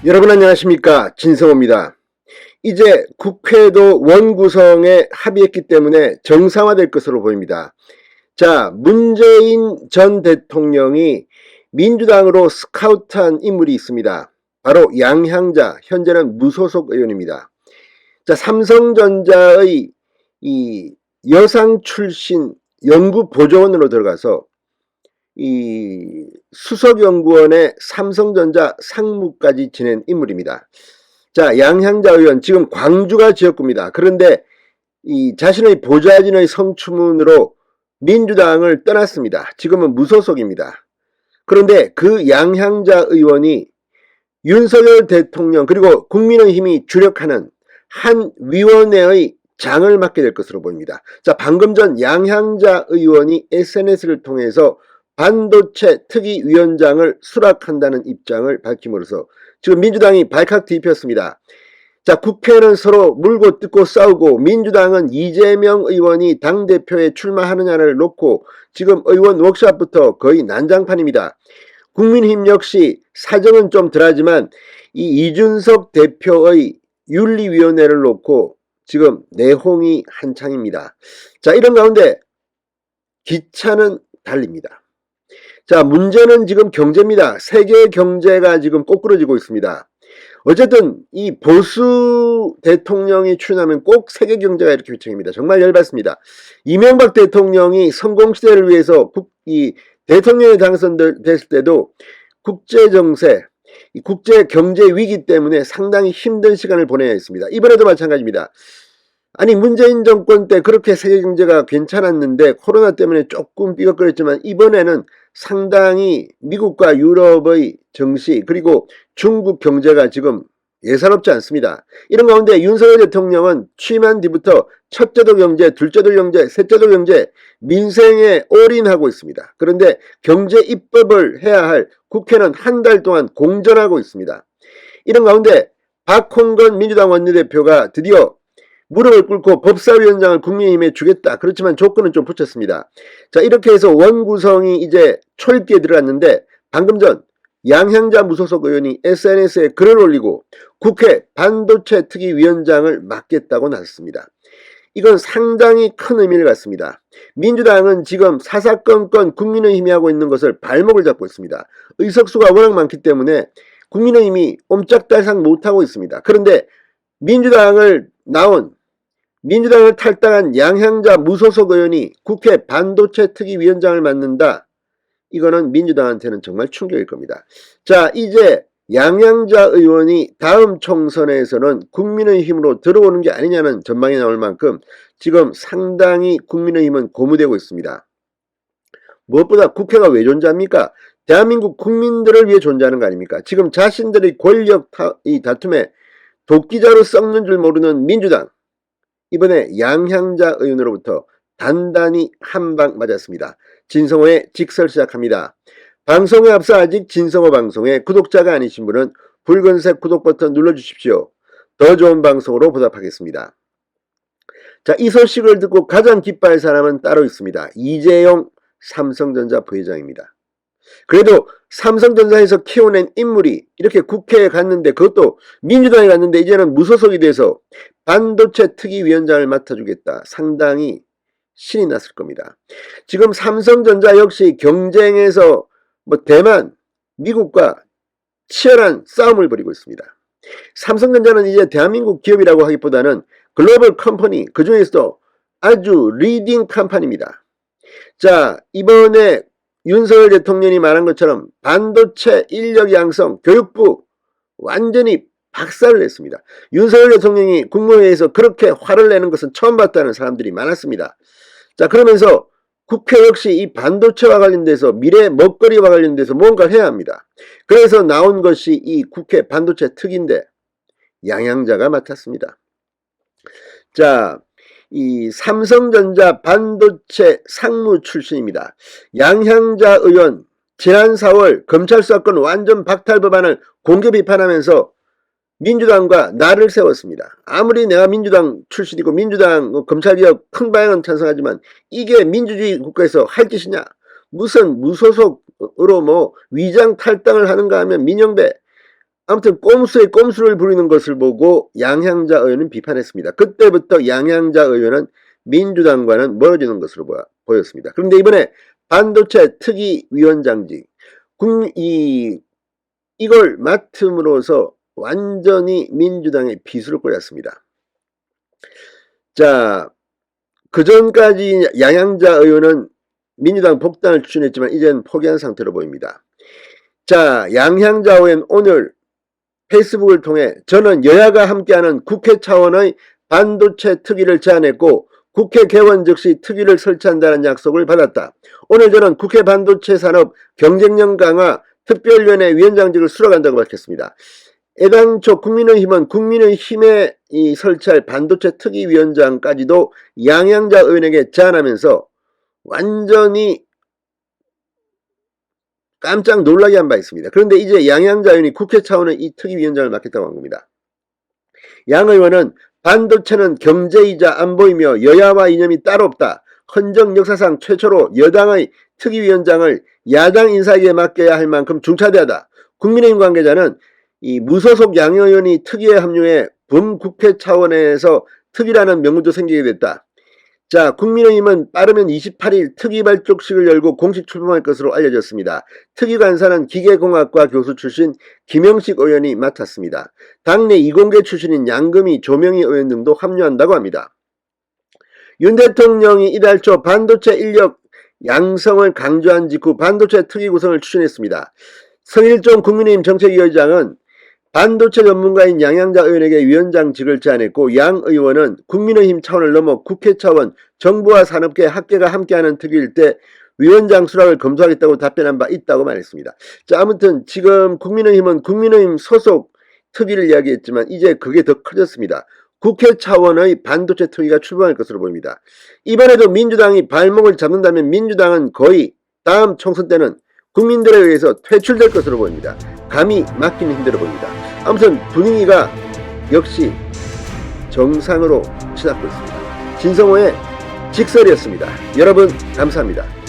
여러분 안녕하십니까, 진성호입니다. 이제 국회도 원구성에 합의했기 때문에 정상화될 것으로 보입니다. 자, 문재인 전 대통령이 민주당으로 스카우트한 인물이 있습니다. 바로 양향자, 현재는 무소속 의원입니다. 자, 삼성전자의 이 여상 출신 연구보조원으로 들어가서 이 수석연구원의 삼성전자 상무까지 지낸 인물입니다. 자, 양향자 의원 지금 광주가 지역구입니다. 그런데 이 자신의 보좌진의 성추문으로 민주당을 떠났습니다. 지금은 무소속입니다. 그런데 그 양향자 의원이 윤석열 대통령 그리고 국민의힘이 주력하는 한 위원회의 장을 맡게 될 것으로 보입니다. 자, 방금 전 양향자 의원이 SNS를 통해서 반도체 특위위원장을 수락한다는 입장을 밝힘으로써 지금 민주당이 발칵 뒤집혔습니다. 자, 국회는 서로 물고 뜯고 싸우고 민주당은 이재명 의원이 당대표에 출마하느냐를 놓고 지금 의원 워크숍부터 거의 난장판입니다. 국민의힘 역시 사정은 좀 덜하지만 이 이준석 대표의 윤리위원회를 놓고 지금 내홍이 한창입니다. 자, 이런 가운데 기차는 달립니다. 자, 문제는 지금 경제입니다. 세계 경제가 지금 꼬꾸러지고 있습니다. 어쨌든 이 보수 대통령이 출연하면 꼭 세계 경제가 이렇게 휘청입니다. 정말 열받습니다. 이명박 대통령이 성공시대를 위해서 이 대통령에 당선됐을 때도 국제정세, 국제 경제 위기 때문에 상당히 힘든 시간을 보내야 했습니다. 이번에도 마찬가지입니다. 아니, 문재인 정권 때 그렇게 세계 경제가 괜찮았는데 코로나 때문에 조금 삐걱거렸지만 이번에는 상당히 미국과 유럽의 정시 그리고 중국 경제가 지금 예사롭지 않습니다. 이런 가운데 윤석열 대통령은 취임한 뒤부터 첫째도 경제, 둘째도 경제, 셋째도 경제, 민생에 올인하고 있습니다. 그런데 경제 입법을 해야 할 국회는 한 달 동안 공전하고 있습니다. 이런 가운데 박홍근 민주당 원내대표가 드디어 무릎을 꿇고 법사위원장을 국민의힘에 주겠다. 그렇지만 조건은 좀 붙였습니다. 자, 이렇게 해서 원구성이 이제 초입기에 들어갔는데 방금 전 양향자 무소속 의원이 SNS에 글을 올리고 국회 반도체 특위위원장을 맡겠다고 나섰습니다. 이건 상당히 큰 의미를 갖습니다. 민주당은 지금 사사건건 국민의힘이 하고 있는 것을 발목을 잡고 있습니다. 의석수가 워낙 많기 때문에 국민의힘이 옴짝달싹 못하고 있습니다. 그런데 민주당을 탈당한 양향자 무소속 의원이 국회 반도체 특위위원장을 맡는다. 이거는 민주당한테는 정말 충격일 겁니다. 자, 이제 양향자 의원이 다음 총선에서는 국민의힘으로 들어오는 게 아니냐는 전망이 나올 만큼 지금 상당히 국민의힘은 고무되고 있습니다. 무엇보다 국회가 왜 존재합니까? 대한민국 국민들을 위해 존재하는 거 아닙니까? 지금 자신들의 권력 이 다툼에 도끼자루 썩는 줄 모르는 민주당, 이번에 양향자 의원으로부터 단단히 한 방 맞았습니다. 진성호의 직설 시작합니다. 방송에 앞서 아직 진성호 방송의 구독자가 아니신 분은 붉은색 구독 버튼 눌러주십시오. 더 좋은 방송으로 보답하겠습니다. 자, 이 소식을 듣고 가장 기뻐할 사람은 따로 있습니다. 이재용 삼성전자 부회장입니다. 그래도 삼성전자에서 키워낸 인물이 이렇게 국회에 갔는데, 그것도 민주당에 갔는데 이제는 무소속이 돼서 반도체 특위위원장을 맡아주겠다. 상당히 신이 났을 겁니다. 지금 삼성전자 역시 경쟁에서 대만, 미국과 치열한 싸움을 벌이고 있습니다. 삼성전자는 이제 대한민국 기업이라고 하기보다는 글로벌 컴퍼니, 그 중에서도 아주 리딩 컴퍼니입니다. 자, 이번에 윤석열 대통령이 말한 것처럼 반도체 인력 양성, 교육부 완전히 박살을 냈습니다. 윤석열 대통령이 국무회의에서 그렇게 화를 내는 것은 처음 봤다는 사람들이 많았습니다. 자, 그러면서 국회 역시 이 반도체와 관련돼서 미래 먹거리와 관련돼서 뭔가를 해야 합니다. 그래서 나온 것이 이 국회 반도체 특위인데 양향자가 맡았습니다. 자, 이 삼성전자 반도체 상무 출신입니다. 양향자 의원 지난 4월 검찰 수사권 완전 박탈 법안을 공개 비판하면서 민주당과 나를 세웠습니다. 아무리 내가 민주당 출신이고 민주당 검찰개혁 큰 방향은 찬성하지만 이게 민주주의 국가에서 할 짓이냐, 무슨 무소속으로 위장 탈당을 하는가 하면 민영배, 아무튼 꼼수에 꼼수를 부리는 것을 보고 양향자 의원은 비판했습니다. 그때부터 양향자 의원은 민주당과는 멀어지는 것으로 보였습니다. 그런데 이번에 반도체 특위위원장직 이걸 맡음으로써 완전히 민주당의 비수를 꽂았습니다. 자, 그전까지 양향자 의원은 민주당 복당을 추진했지만 이제는 포기한 상태로 보입니다. 자, 양향자 의원 오늘 페이스북을 통해 저는 여야가 함께하는 국회 차원의 반도체 특위를 제안했고 국회 개원 즉시 특위를 설치한다는 약속을 받았다. 오늘 저는 국회 반도체 산업 경쟁력 강화 특별위원회 위원장직을 수락한다고 밝혔습니다. 애당초 국민의힘은 국민의힘에 설치할 반도체 특위위원장까지도 양향자 의원에게 제안하면서 완전히 깜짝 놀라게 한 바 있습니다. 그런데 이제 양향자 의원이 국회 차원의 이 특위위원장을 맡겠다고 한 겁니다. 양 의원은 반도체는 경제이자 안보이며 여야와 이념이 따로 없다. 헌정 역사상 최초로 여당의 특위위원장을 야당 인사에게 맡겨야 할 만큼 중차대하다. 국민의힘 관계자는 이 무소속 양 의원이 특위에 합류해 범국회 차원에서 특위라는 명분도 생기게 됐다. 자, 국민의힘은 빠르면 28일 특위 발족식을 열고 공식 출범할 것으로 알려졌습니다. 특위 간사는 기계공학과 교수 출신 김영식 의원이 맡았습니다. 당내 이공계 출신인 양금희, 조명희 의원 등도 합류한다고 합니다. 윤 대통령이 이달 초 반도체 인력 양성을 강조한 직후 반도체 특위 구성을 추진했습니다. 성일종 국민의힘 정책위원장은 반도체 전문가인 양향자 의원에게 위원장직을 제안했고 양 의원은 국민의힘 차원을 넘어 국회 차원 정부와 산업계 학계가 함께하는 특위일 때 위원장 수락을 검토하겠다고 답변한 바 있다고 말했습니다. 자, 아무튼 지금 국민의힘은 국민의힘 소속 특위를 이야기했지만 이제 그게 더 커졌습니다. 국회 차원의 반도체 특위가 출범할 것으로 보입니다. 이번에도 민주당이 발목을 잡는다면 민주당은 거의 다음 총선 때는 국민들에 의해서 퇴출될 것으로 보입니다. 감히 막기는 힘들어 보입니다. 아무튼 분위기가 역시 정상으로 치닫고 있습니다. 진성호의 직설이었습니다. 여러분 감사합니다.